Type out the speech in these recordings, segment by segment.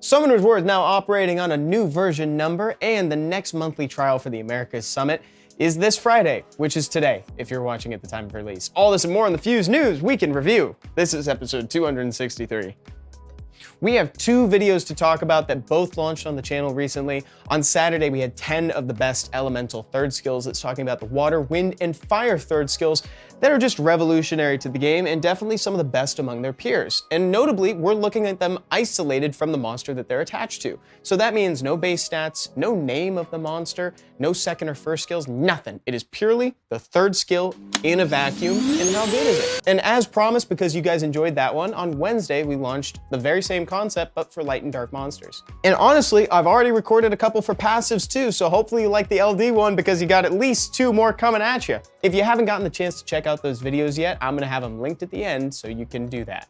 Summoner's War is now operating on a new version number, and the next monthly trial for the Americas Summit is this Friday, which is today, if you're watching at the time of release. All this and more on the Fuse News Week in Review. This is episode 263. We have two videos to talk about that both launched on the channel recently. On Saturday, we had 10 of the best elemental third skills that's talking about the water, wind, and fire third skills that are just revolutionary to the game and definitely some of the best among their peers. And notably, we're looking at them isolated from the monster that they're attached to. So that means no base stats, no name of the monster, no second or first skills, nothing. It is purely the third skill in a vacuum, and how good is it? And as promised, because you guys enjoyed that one, on Wednesday, we launched the very same concept, but for light and dark monsters. And honestly, I've already recorded a couple for passives too, so hopefully you like the LD one because you got at least two more coming at you. If you haven't gotten the chance to check out those videos yet, I'm gonna have them linked at the end so you can do that.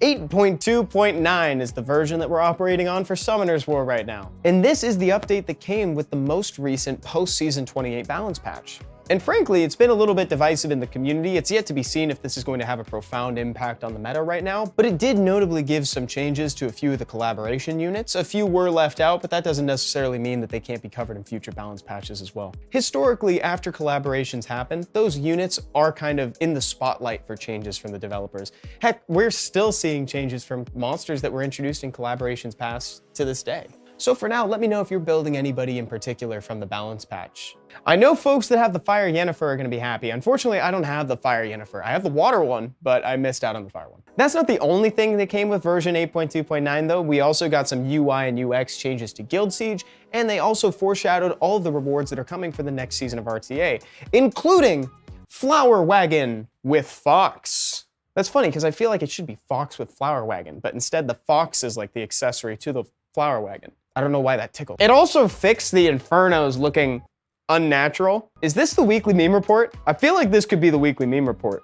8.2.9 is the version that we're operating on for Summoner's War right now. And this is the update that came with the most recent post-season 28 balance patch. And frankly, it's been a little bit divisive in the community. It's yet to be seen if this is going to have a profound impact on the meta right now, but it did notably give some changes to a few of the collaboration units. A few were left out, but that doesn't necessarily mean that they can't be covered in future balance patches as well. Historically, after collaborations happen, those units are kind of in the spotlight for changes from the developers. Heck, we're still seeing changes from monsters that were introduced in collaborations past to this day. So for now, let me know if you're building anybody in particular from the balance patch. I know folks that have the Fire Yennefer are gonna be happy. Unfortunately, I don't have the Fire Yennefer. I have the Water one, but I missed out on the Fire one. That's not the only thing that came with version 8.2.9 though. We also got some UI and UX changes to Guild Siege, and they also foreshadowed all of the rewards that are coming for the next season of RTA, including Flower Wagon with Fox. That's funny, because I feel like it should be Fox with Flower Wagon, but instead the Fox is like the accessory to the Flower Wagon. I don't know why that tickled. It also fixed the Infernos looking unnatural. Is this the weekly meme report? I feel like this could be the weekly meme report.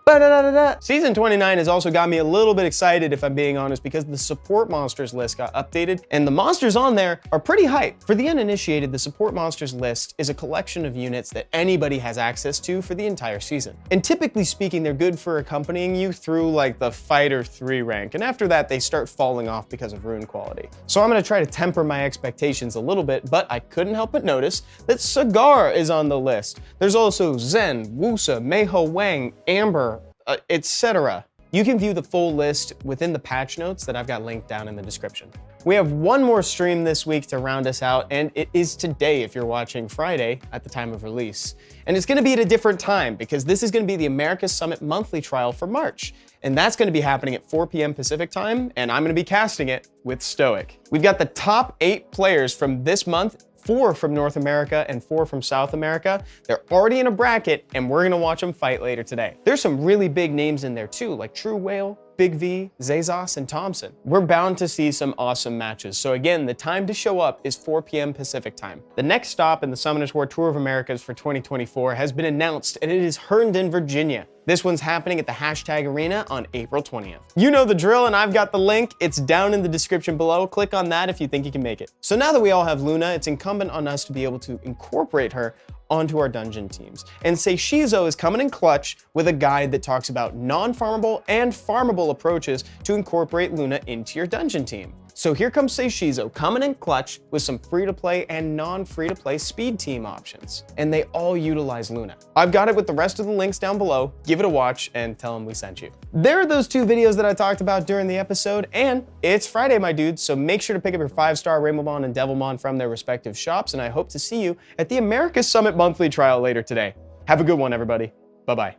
Season 29 has also got me a little bit excited, if I'm being honest, because the support monsters list got updated, and the monsters on there are pretty hype. For the uninitiated, the support monsters list is a collection of units that anybody has access to for the entire season. And typically speaking, they're good for accompanying you through like the Fighter 3 rank, and after that, they start falling off because of rune quality. So I'm gonna try to temper my expectations a little bit, but I couldn't help but notice that Cigar is on the list. There's also Zen, Wusa, Meiho Wang, Amber, etc. You can view the full list within the patch notes that I've got linked down in the description. We have one more stream this week to round us out, and it is today if you're watching Friday at the time of release. And it's gonna be at a different time because this is gonna be the Americas Summit monthly trial for March. And that's gonna be happening at 4 p.m. Pacific time, and I'm gonna be casting it with Stoic. We've got the top 8 players from this month, 4 from North America and 4 from South America. They're already in a bracket, and we're gonna watch them fight later today. There's some really big names in there too, like True Whale, Big V, Zazos, and Thompson. We're bound to see some awesome matches. So again, the time to show up is 4 p.m. Pacific time. The next stop in the Summoners War Tour of Americas for 2024 has been announced, and it is Herndon, Virginia. This one's happening at the Hashtag Arena on April 20th. You know the drill, and I've got the link. It's down in the description below. Click on that if you think you can make it. So now that we all have Luna, it's incumbent on us to be able to incorporate her onto our dungeon teams. And Seishizo is coming in clutch with a guide that talks about non-farmable and farmable approaches to incorporate Luna into your dungeon team. So here comes Seishizo coming in clutch with some free-to-play and non-free-to-play speed team options. And they all utilize Luna. I've got it with the rest of the links down below. Give it a watch and tell them we sent you. There are those 2 videos that I talked about during the episode, and it's Friday, my dudes, so make sure to pick up your 5-star Rainbowmon and Devilmon from their respective shops, and I hope to see you at the Americas Summit monthly trial later today. Have a good one, everybody. Bye-bye.